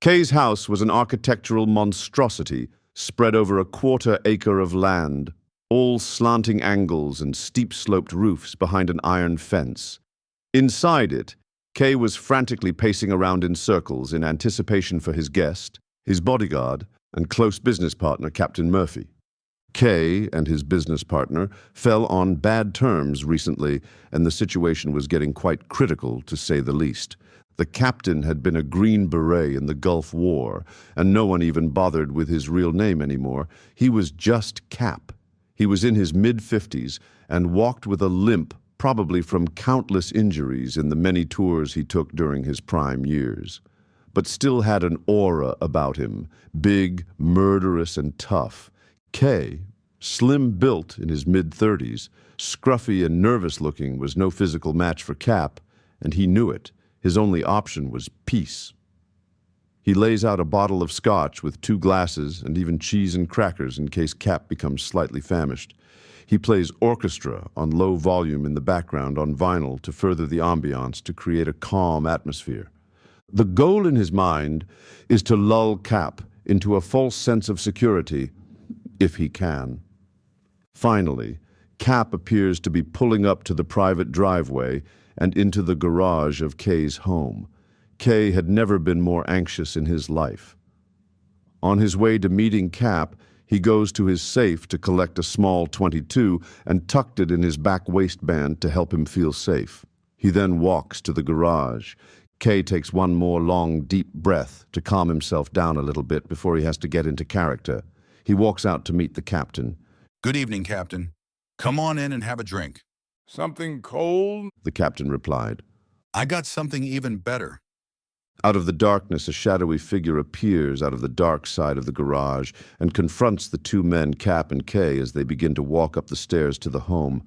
Kay's house was an architectural monstrosity spread over a quarter-acre of land, all slanting angles and steep-sloped roofs behind an iron fence. Inside it, Kay was frantically pacing around in circles in anticipation for his guest, his bodyguard, and close business partner, Captain Murphy. Kay and his business partner fell on bad terms recently, and the situation was getting quite critical, to say the least. The captain had been a Green Beret in the Gulf War, and no one even bothered with his real name anymore. He was just Cap. He was in his mid-50s and walked with a limp, probably from countless injuries in the many tours he took during his prime years, but still had an aura about him, big, murderous, and tough. Kay, slim-built in his mid-30s, scruffy and nervous-looking, was no physical match for Cap, and he knew it. His only option was peace. He lays out a bottle of scotch with 2 glasses and even cheese and crackers in case Cap becomes slightly famished. He plays orchestra on low volume in the background on vinyl to further the ambiance, to create a calm atmosphere. The goal in his mind is to lull Cap into a false sense of security, if he can. Finally, Cap appears to be pulling up to the private driveway and into the garage of Kay's home. Kay had never been more anxious in his life. On his way to meeting Cap, he goes to his safe to collect a small .22 and tucked it in his back waistband to help him feel safe. He then walks to the garage. Kay takes one more long, deep breath to calm himself down a little bit before he has to get into character. He walks out to meet the captain. "Good evening, Captain. Come on in and have a drink." "Something cold?" The captain replied. "I got something even better." Out of the darkness, a shadowy figure appears out of the dark side of the garage and confronts the 2 men, Cap and Kay, as they begin to walk up the stairs to the home.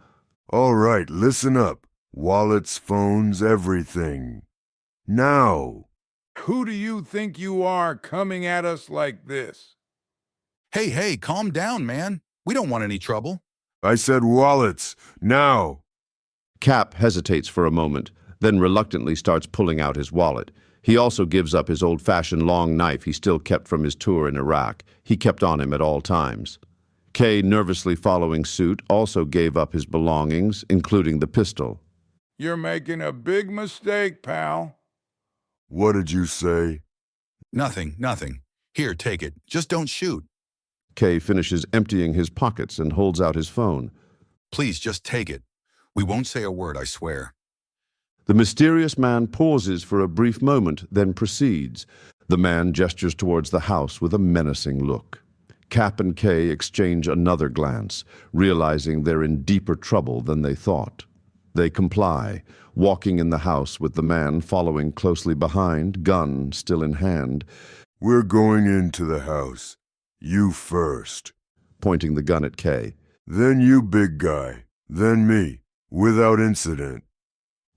"All right, listen up. Wallets, phones, everything. Now." "Who do you think you are coming at us like this?" Hey, calm down, man. We don't want any trouble." "I said wallets. Now." Cap hesitates for a moment, then reluctantly starts pulling out his wallet. He also gives up his old-fashioned long knife he still kept from his tour in Iraq. He kept on him at all times. Kay, nervously following suit, also gave up his belongings, including the pistol. "You're making a big mistake, pal." "What did you say?" Nothing. Here, take it. Just don't shoot. Kay finishes emptying his pockets and holds out his phone. Please, just take it. We won't say a word, I swear." The mysterious man pauses for a brief moment, then proceeds. The man gestures towards the house with a menacing look. Cap and Kay exchange another glance, realizing they're in deeper trouble than they thought. They comply, walking in the house with the man following closely behind, gun still in hand. "We're going into the house. You first." Pointing the gun at Kay. "Then you, big guy. Then me. Without incident."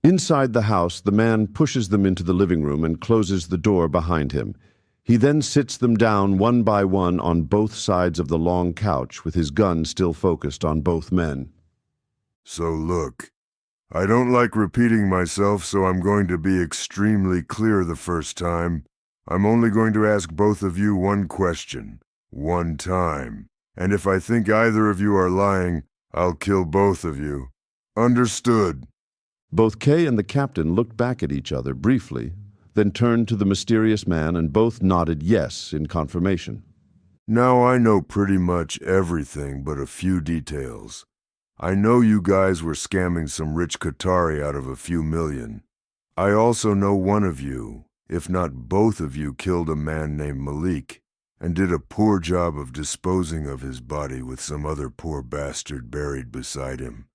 Inside the house, the man pushes them into the living room and closes the door behind him. He then sits them down one by one on both sides of the long couch, with his gun still focused on both men. "So look, I don't like repeating myself, so I'm going to be extremely clear the first time. I'm only going to ask both of you one question, one time. And if I think either of you are lying, I'll kill both of you. Understood?" Both Kay and the captain looked back at each other briefly, then turned to the mysterious man, and both nodded yes in confirmation. "Now I know pretty much everything but a few details. I know you guys were scamming some rich Qatari out of a few million. I also know one of you, if not both of you, killed a man named Malik and did a poor job of disposing of his body with some other poor bastard buried beside him.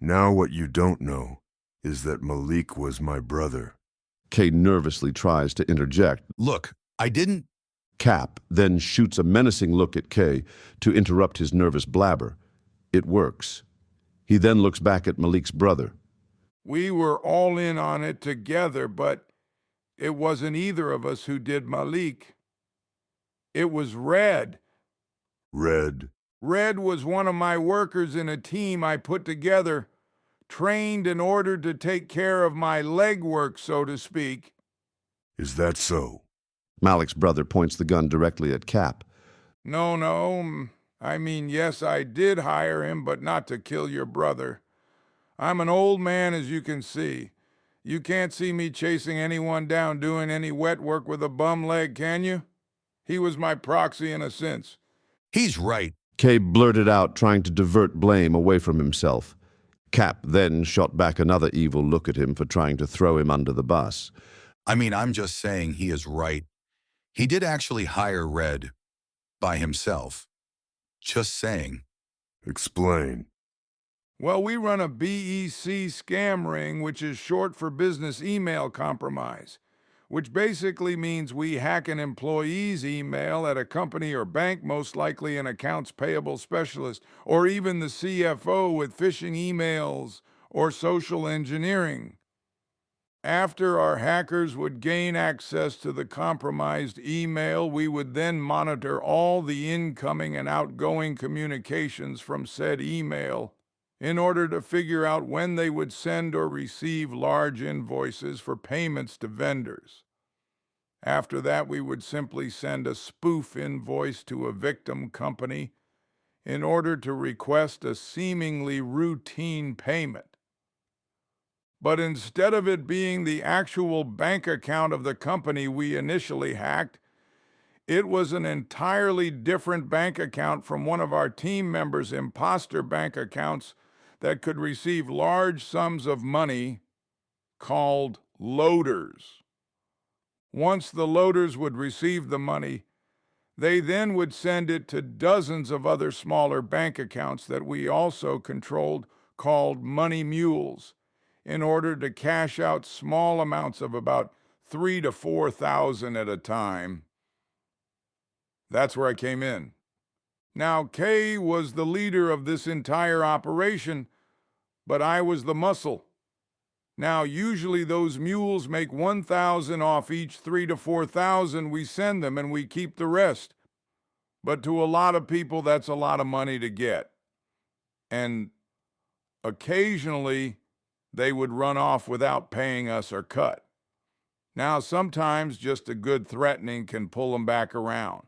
Now what you don't know is that Malik was my brother." Kay nervously tries to interject. "Look, I didn't..." Cap then shoots a menacing look at Kay to interrupt his nervous blabber. It works. He then looks back at Malik's brother. "We were all in on it together, but it wasn't either of us who did Malik. It was Red." "Red?" "Red was one of my workers in a team I put together, trained and ordered to take care of my legwork, so to speak." "Is that so?" Malik's brother points the gun directly at Cap. No, I mean, yes, I did hire him, but not to kill your brother. I'm an old man, as you can see. You can't see me chasing anyone down doing any wet work with a bum leg, can you? He was my proxy in a sense. He's right. Kay blurted out, trying to divert blame away from himself. Cap then shot back another evil look at him for trying to throw him under the bus. I mean, I'm just saying he is right. He did actually hire Red by himself. Just saying. Explain. Well, we run a BEC scam ring, which is short for business email compromise, which basically means we hack an employee's email at a company or bank, most likely an accounts payable specialist, or even the CFO with phishing emails or social engineering. After our hackers would gain access to the compromised email, we would then monitor all the incoming and outgoing communications from said email in order to figure out when they would send or receive large invoices for payments to vendors. After that, we would simply send a spoof invoice to a victim company in order to request a seemingly routine payment. But instead of it being the actual bank account of the company we initially hacked, it was an entirely different bank account from one of our team members' imposter bank accounts that could receive large sums of money called loaders. Once the loaders would receive the money, they then would send it to dozens of other smaller bank accounts that we also controlled called money mules, in order to cash out small amounts of about 3,000 to 4,000 at a time. That's where I came in. Now, Kay was the leader of this entire operation, but I was the muscle. Now, usually those mules make 1,000 off each 3,000 to 4,000 we send them, and we keep the rest. But to a lot of people, that's a lot of money to get. And occasionally, they would run off without paying us or cut. Now, sometimes just a good threatening can pull them back around.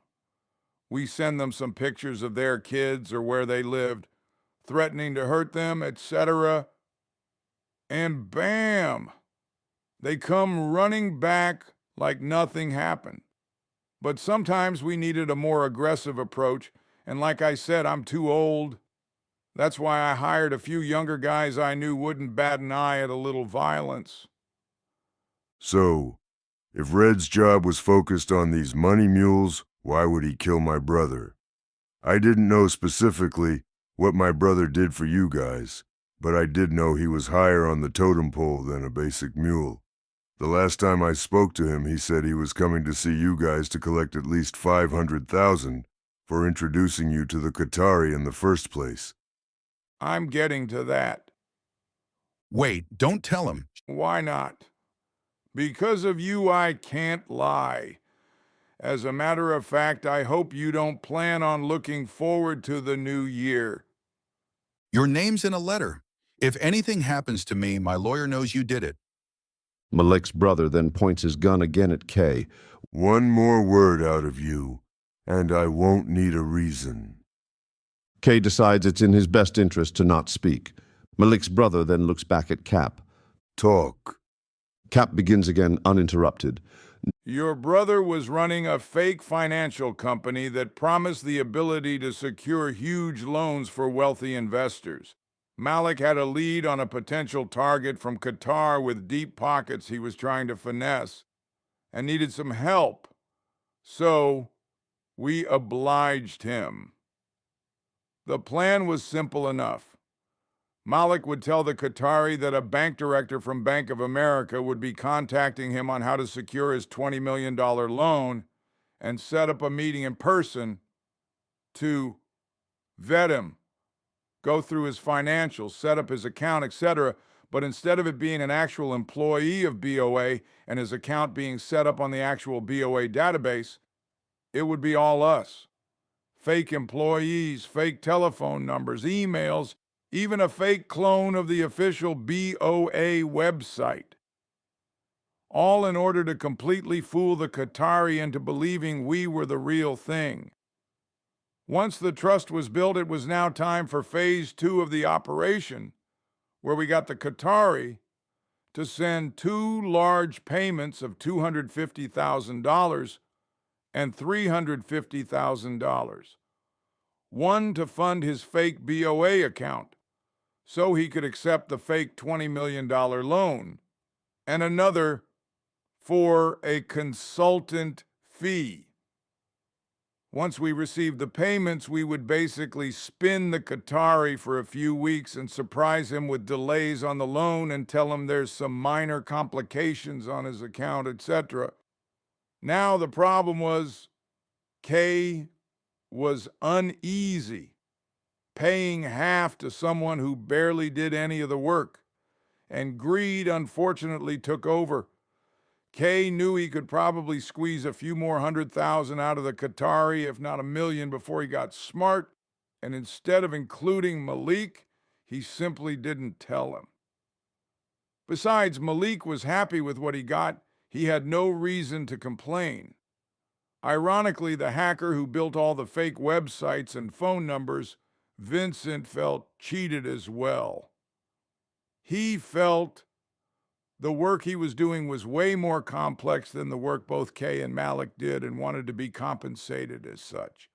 We send them some pictures of their kids or where they lived, threatening to hurt them, etc. And bam! They come running back like nothing happened. But sometimes we needed a more aggressive approach, and like I said, I'm too old. That's why I hired a few younger guys I knew wouldn't bat an eye at a little violence. So, if Red's job was focused on these money mules, why would he kill my brother? I didn't know specifically what my brother did for you guys, but I did know he was higher on the totem pole than a basic mule. The last time I spoke to him, he said he was coming to see you guys to collect at least 500,000 for introducing you to the Qatari in the first place. I'm getting to that. Wait, don't tell him. Why not? Because of you, I can't lie. As a matter of fact, I hope you don't plan on looking forward to the new year. Your name's in a letter. If anything happens to me, my lawyer knows you did it. Malik's brother then points his gun again at Kay. One more word out of you, and I won't need a reason. Kay decides it's in his best interest to not speak. Malik's brother then looks back at Cap. Talk. Cap begins again uninterrupted. Your brother was running a fake financial company that promised the ability to secure huge loans for wealthy investors. Malik had a lead on a potential target from Qatar with deep pockets he was trying to finesse and needed some help. So, we obliged him. The plan was simple enough. Malik would tell the Qatari that a bank director from Bank of America would be contacting him on how to secure his $20 million loan and set up a meeting in person to vet him, go through his financials, set up his account, etc. But instead of it being an actual employee of BOA and his account being set up on the actual BOA database, it would be all us. Fake employees, fake telephone numbers, emails, even a fake clone of the official BOA website. all in order to completely fool the Qatari into believing we were the real thing. Once the trust was built, it was now time for phase 2 of the operation, where we got the Qatari to send 2 large payments of $250,000 and $350,000. One to fund his fake BOA account, so he could accept the fake $20 million loan, and another for a consultant fee. Once we received the payments, we would basically spin the Qatari for a few weeks and surprise him with delays on the loan and tell him there's some minor complications on his account, etc. Now the problem was Kay was uneasy paying half to someone who barely did any of the work, and greed unfortunately took over. Kay knew he could probably squeeze a few more $100,000 out of the Qatari, if not $1 million, before he got smart, and instead of including Malik, he simply didn't tell him. Besides, Malik was happy with what he got. He had no reason to complain. Ironically, the hacker who built all the fake websites and phone numbers, Vincent, felt cheated as well. He felt the work he was doing was way more complex than the work both Kay and Malik did, and wanted to be compensated as such.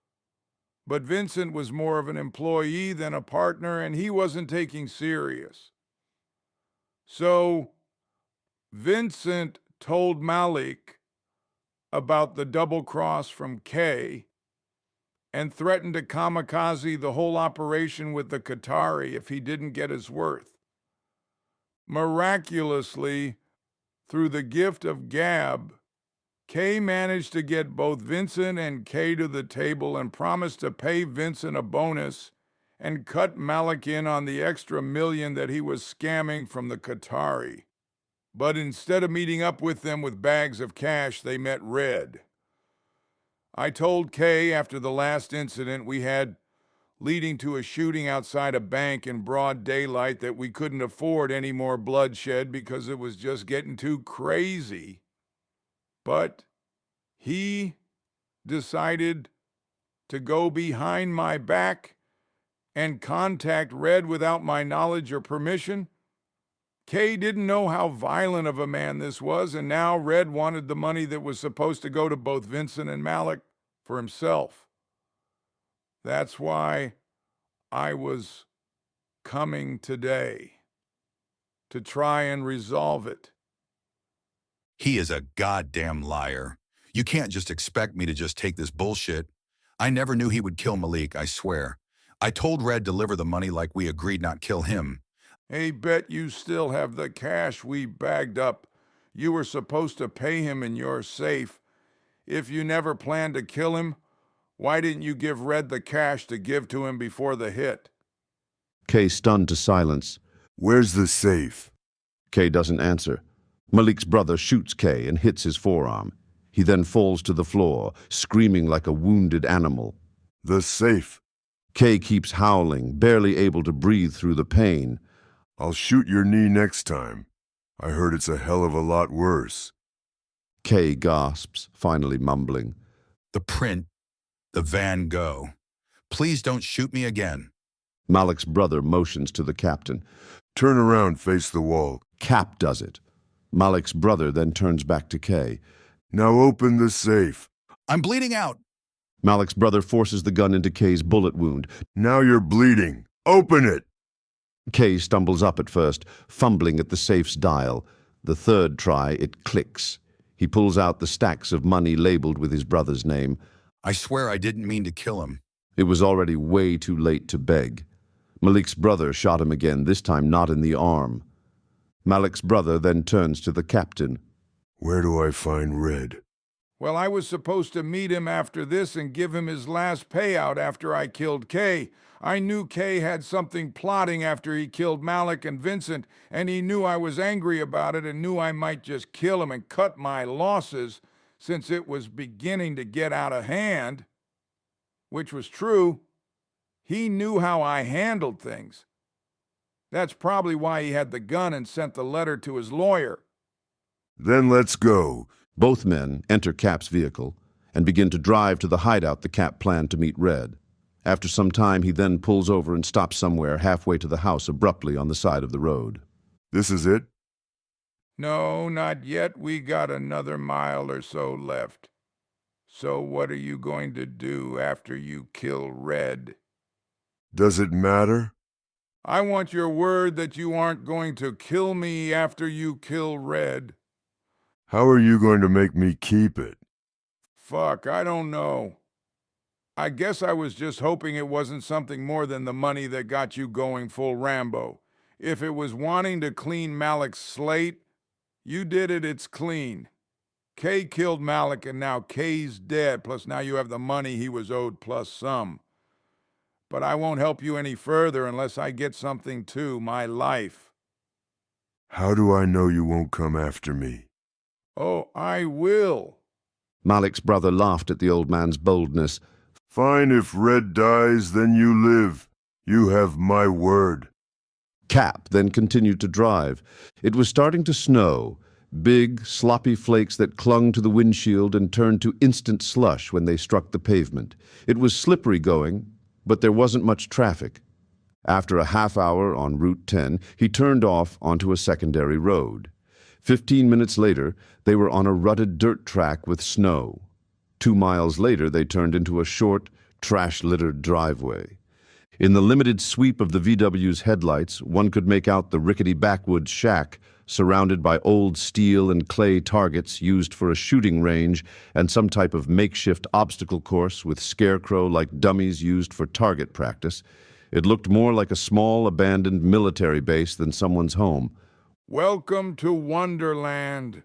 But Vincent was more of an employee than a partner, and he wasn't taking serious. So Vincent told Malik about the double cross from Kay and threatened to kamikaze the whole operation with the Qatari if he didn't get his worth. Miraculously, through the gift of gab, Kay managed to get both Vincent and Kay to the table and promised to pay Vincent a bonus and cut Malik in on the extra $1 million that he was scamming from the Qatari. But instead of meeting up with them with bags of cash, they met Red. I told Kay after the last incident we had, leading to a shooting outside a bank in broad daylight, that we couldn't afford any more bloodshed because it was just getting too crazy. But he decided to go behind my back and contact Red without my knowledge or permission. Kay didn't know how violent of a man this was, and now Red wanted the money that was supposed to go to both Vincent and Malik for himself. That's why I was coming today, to try and resolve it. He is a goddamn liar. You can't just expect me to just take this bullshit. I never knew he would kill Malik, I swear. I told Red to deliver the money like we agreed, not kill him. Hey, bet you still have the cash we bagged up. You were supposed to pay him in your safe. If you never planned to kill him, why didn't you give Red the cash to give to him before the hit? Kay stunned to silence. Where's the safe? Kay doesn't answer. Malik's brother shoots Kay and hits his forearm. He then falls to the floor, screaming like a wounded animal. The safe. Kay keeps howling, barely able to breathe through the pain. I'll shoot your knee next time. I heard it's a hell of a lot worse. Kay gasps, finally mumbling. The print, the Van Gogh. Please don't shoot me again. Malik's brother motions to the captain. Turn around, face the wall. Cap does it. Malik's brother then turns back to Kay. Now open the safe. I'm bleeding out. Malik's brother forces the gun into Kay's bullet wound. Now you're bleeding. Open it! Kay stumbles up at first, fumbling at the safe's dial. The third try, it clicks. He pulls out the stacks of money labeled with his brother's name. I swear I didn't mean to kill him. It was already way too late to beg. Malik's brother shot him again, this time not in the arm. Malik's brother then turns to the captain. Where do I find Red? Well, I was supposed to meet him after this and give him his last payout after I killed Kay. I knew Kay had something plotting after he killed Malik and Vincent, and he knew I was angry about it and knew I might just kill him and cut my losses since it was beginning to get out of hand, which was true. He knew how I handled things. That's probably why he had the gun and sent the letter to his lawyer. Then let's go. Both men enter Cap's vehicle and begin to drive to the hideout the Cap planned to meet Red. After some time, he then pulls over and stops somewhere halfway to the house abruptly on the side of the road. This is it? No, not yet. We got another mile or so left. So what are you going to do after you kill Red? Does it matter? I want your word that you aren't going to kill me after you kill Red. How are you going to make me keep it? Fuck, I don't know. I guess I was just hoping it wasn't something more than the money that got you going full Rambo. If it was wanting to clean Malik's slate, you did it, it's clean. Kay killed Malik and now Kay's dead, plus now you have the money he was owed plus some. But I won't help you any further unless I get something too, my life. How do I know you won't come after me? Oh, I will. Malik's brother laughed at the old man's boldness. Fine, if Red dies, then you live. You have my word. Cap then continued to drive. It was starting to snow, big, sloppy flakes that clung to the windshield and turned to instant slush when they struck the pavement. It was slippery going, but there wasn't much traffic. After a half hour on Route 10, he turned off onto a secondary road. 15 minutes later, they were on a rutted dirt track with snow. 2 miles later, they turned into a short, trash-littered driveway. In the limited sweep of the VW's headlights, one could make out the rickety backwoods shack, surrounded by old steel and clay targets used for a shooting range and some type of makeshift obstacle course with scarecrow-like dummies used for target practice. It looked more like a small, abandoned military base than someone's home. Welcome to Wonderland.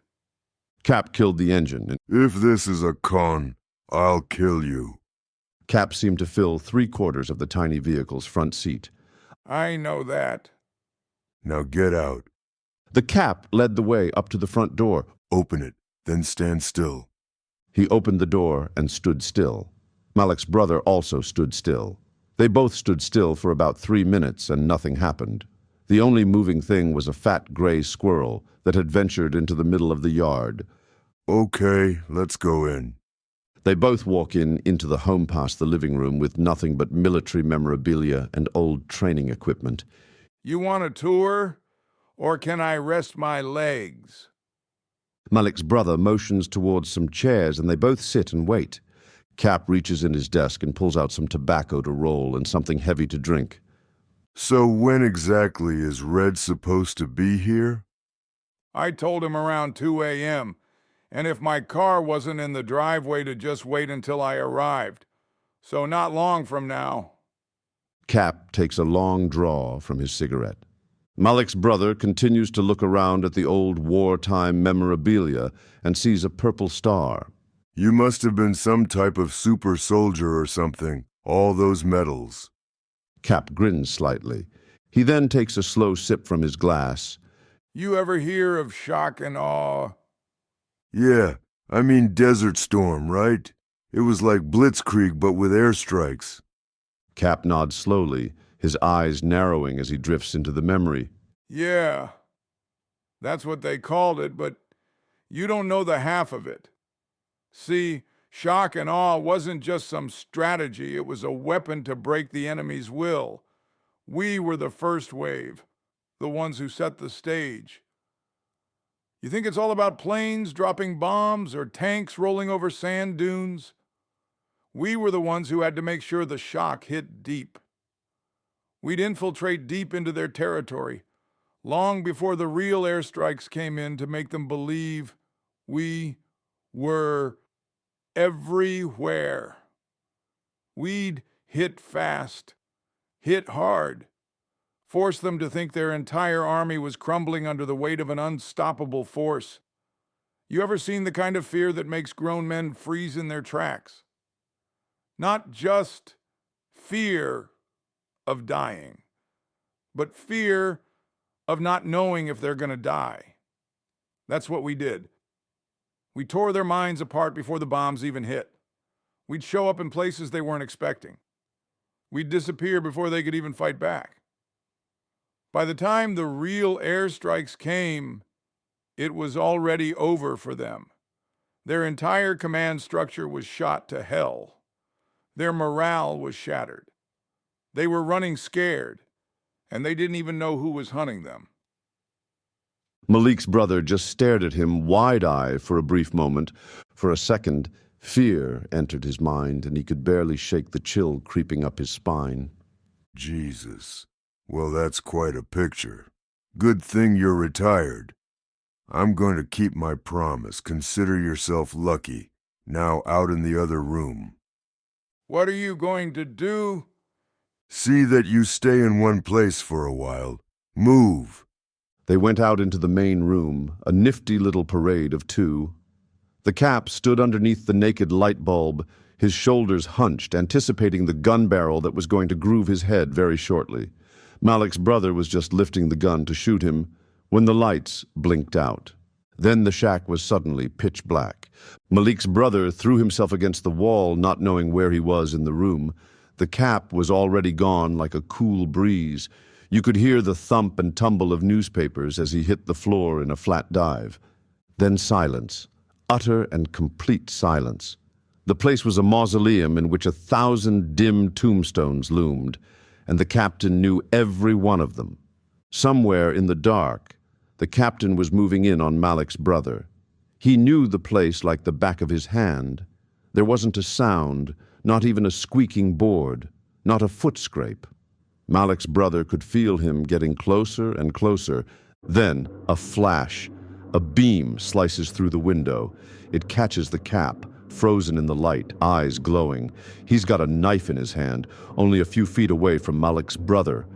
Cap killed the engine, and If this is a con, I'll kill you. Cap seemed to fill 3/4 of the tiny vehicle's front seat. I know that. Now get out. The Cap led the way up to the front door. Open it, then stand still. He opened the door and stood still. Malik's brother also stood still. They both stood still for about 3 minutes and nothing happened. The only moving thing was a fat gray squirrel that had ventured into the middle of the yard. Okay, let's go in. They both walk into the home past the living room with nothing but military memorabilia and old training equipment. You want a tour? Or can I rest my legs? Malik's brother motions towards some chairs and they both sit and wait. Cap reaches in his desk and pulls out some tobacco to roll and something heavy to drink. So when exactly is Red supposed to be here? I told him around 2 a.m., and if my car wasn't in the driveway to just wait until I arrived. So not long from now. Cap takes a long draw from his cigarette. Malik's brother continues to look around at the old wartime memorabilia and sees a purple star. You must have been some type of super soldier or something. All those medals. Cap grins slightly. He then takes a slow sip from his glass. You ever hear of shock and awe? Yeah, I mean Desert Storm, right? It was like Blitzkrieg but with airstrikes. Cap nods slowly, his eyes narrowing as he drifts into the memory. Yeah, that's what they called it, but you don't know the half of it. See, shock and awe wasn't just some strategy, it was a weapon to break the enemy's will. We were the first wave, the ones who set the stage. You think it's all about planes dropping bombs or tanks rolling over sand dunes? We were the ones who had to make sure the shock hit deep. We'd infiltrate deep into their territory, long before the real airstrikes came in to make them believe we were everywhere. We'd hit fast, hit hard, force them to think their entire army was crumbling under the weight of an unstoppable force. You ever seen the kind of fear that makes grown men freeze in their tracks? Not just fear of dying, but fear of not knowing if they're going to die. That's what we did. We tore their minds apart before the bombs even hit. We'd show up in places they weren't expecting. We'd disappear before they could even fight back. By the time the real airstrikes came, It was already over for them. Their entire command structure was shot to hell. Their morale was shattered. They were running scared, and they didn't even know who was hunting them. Malik's brother just stared at him wide-eyed for a brief moment. For a second, fear entered his mind, and he could barely shake the chill creeping up his spine. Jesus. Well, that's quite a picture. Good thing you're retired. I'm going to keep my promise. Consider yourself lucky. Now out in the other room. What are you going to do? See that you stay in one place for a while. Move. They went out into the main room, a nifty little parade of two. The Cap stood underneath the naked light bulb, his shoulders hunched, anticipating the gun barrel that was going to groove his head very shortly. Malik's brother was just lifting the gun to shoot him when the lights blinked out. Then the shack was suddenly pitch black. Malik's brother threw himself against the wall, not knowing where he was in the room. The Cap was already gone like a cool breeze. You could hear the thump and tumble of newspapers as he hit the floor in a flat dive. Then silence, utter and complete silence. The place was a mausoleum in which 1,000 dim tombstones loomed, and the captain knew every one of them. Somewhere in the dark, the captain was moving in on Malik's brother. He knew the place like the back of his hand. There wasn't a sound, not even a squeaking board, not a foot scrape. Malik's brother could feel him getting closer and closer. Then, a flash. A beam slices through the window. It catches the Cap, frozen in the light, eyes glowing. He's got a knife in his hand, only a few feet away from Malik's brother.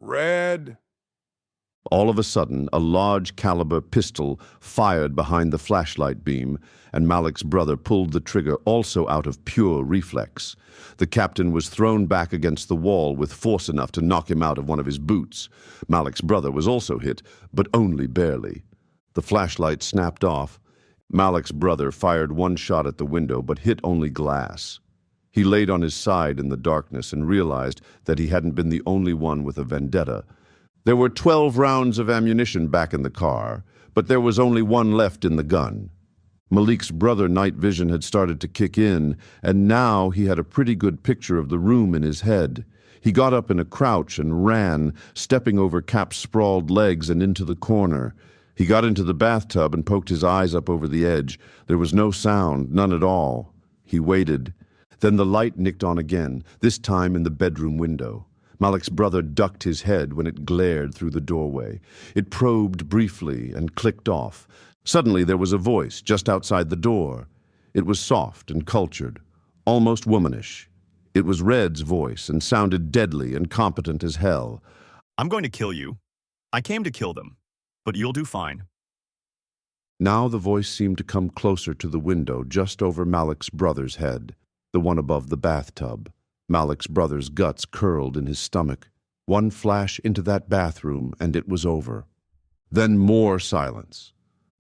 Red. All of a sudden, a large caliber pistol fired behind the flashlight beam, and Malik's brother pulled the trigger also out of pure reflex. The captain was thrown back against the wall with force enough to knock him out of one of his boots. Malik's brother was also hit, but only barely. The flashlight snapped off. Malik's brother fired one shot at the window, but hit only glass. He laid on his side in the darkness and realized that he hadn't been the only one with a vendetta. There were 12 rounds of ammunition back in the car, but there was only one left in the gun. Malik's brother night vision had started to kick in, and now he had a pretty good picture of the room in his head. He got up in a crouch and ran, stepping over Cap's sprawled legs and into the corner. He got into the bathtub and poked his eyes up over the edge. There was no sound, none at all. He waited. Then the light nicked on again, this time in the bedroom window. Malik's brother ducked his head when it glared through the doorway. It probed briefly and clicked off. Suddenly there was a voice just outside the door. It was soft and cultured, almost womanish. It was Red's voice and sounded deadly and competent as hell. I'm going to kill you. I came to kill them, but you'll do fine. Now the voice seemed to come closer to the window just over Malik's brother's head, the one above the bathtub. Malik's brother's guts curled in his stomach. One flash into that bathroom, and it was over. Then more silence.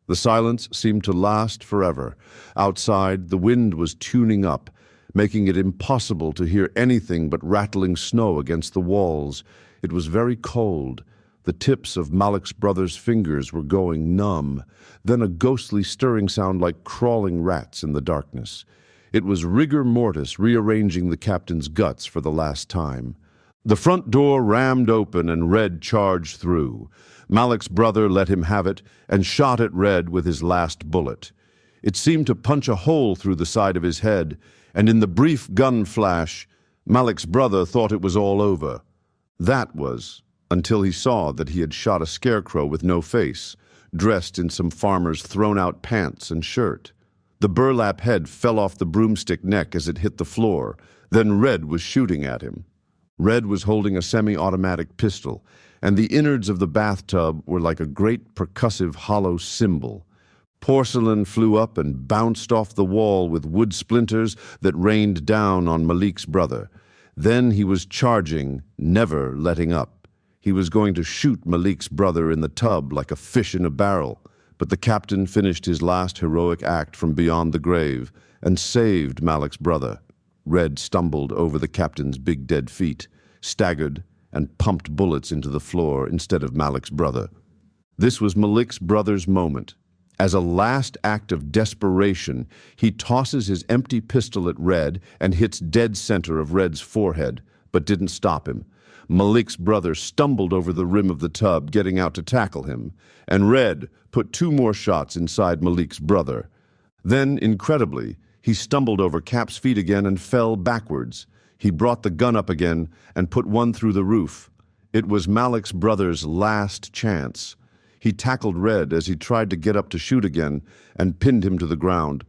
The silence seemed to last forever. Outside, the wind was tuning up, making it impossible to hear anything but rattling snow against the walls. It was very cold. The tips of Malik's brother's fingers were going numb. Then a ghostly stirring sound like crawling rats in the darkness. It was rigor mortis rearranging the captain's guts for the last time. The front door rammed open and Red charged through. Malik's brother let him have it and shot at Red with his last bullet. It seemed to punch a hole through the side of his head, and in the brief gun flash, Malik's brother thought it was all over. That was until he saw that he had shot a scarecrow with no face, dressed in some farmer's thrown-out pants and shirt. The burlap head fell off the broomstick neck as it hit the floor. Then Red was shooting at him. Red was holding a semi-automatic pistol, and the innards of the bathtub were like a great percussive hollow cymbal. Porcelain flew up and bounced off the wall with wood splinters that rained down on Malik's brother. Then he was charging, never letting up. He was going to shoot Malik's brother in the tub like a fish in a barrel. But the captain finished his last heroic act from beyond the grave and saved Malik's brother. Red stumbled over the captain's big dead feet, staggered, and pumped bullets into the floor instead of Malik's brother. This was Malik's brother's moment. As a last act of desperation, he tosses his empty pistol at Red and hits dead center of Red's forehead, but didn't stop him. Malik's brother stumbled over the rim of the tub, getting out to tackle him, and Red put 2 more shots inside Malik's brother. Then, incredibly, he stumbled over Cap's feet again and fell backwards. He brought the gun up again and put one through the roof. It was Malik's brother's last chance. He tackled Red as he tried to get up to shoot again and pinned him to the ground.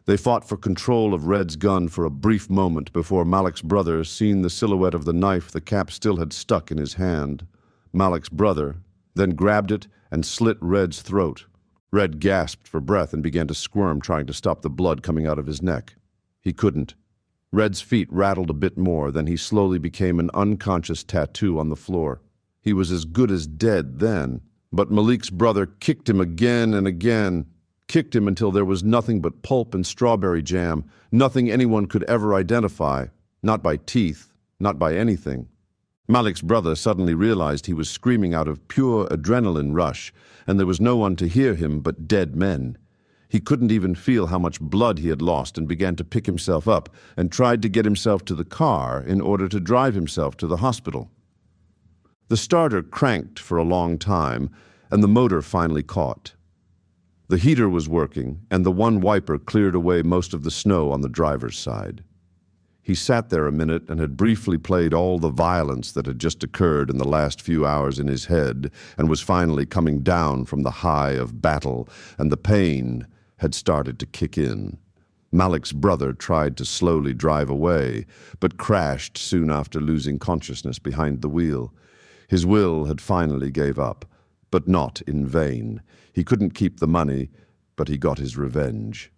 They fought for control of Red's gun for a brief moment before Malik's brother seen the silhouette of the knife the Cap still had stuck in his hand. Malik's brother then grabbed it and slit Red's throat. Red gasped for breath and began to squirm, trying to stop the blood coming out of his neck. He couldn't. Red's feet rattled a bit more, then he slowly became an unconscious tattoo on the floor. He was as good as dead then, but Malik's brother kicked him again and again, kicked him until there was nothing but pulp and strawberry jam, nothing anyone could ever identify, not by teeth, not by anything. Malik's brother suddenly realized he was screaming out of pure adrenaline rush, and there was no one to hear him but dead men. He couldn't even feel how much blood he had lost and began to pick himself up and tried to get himself to the car in order to drive himself to the hospital. The starter cranked for a long time, and the motor finally caught. The heater was working, and the one wiper cleared away most of the snow on the driver's side. He sat there a minute and had briefly played all the violence that had just occurred in the last few hours in his head and was finally coming down from the high of battle, and the pain had started to kick in. Malik's brother tried to slowly drive away, but crashed soon after losing consciousness behind the wheel. His will had finally gave up, but not in vain. He couldn't keep the money, but he got his revenge.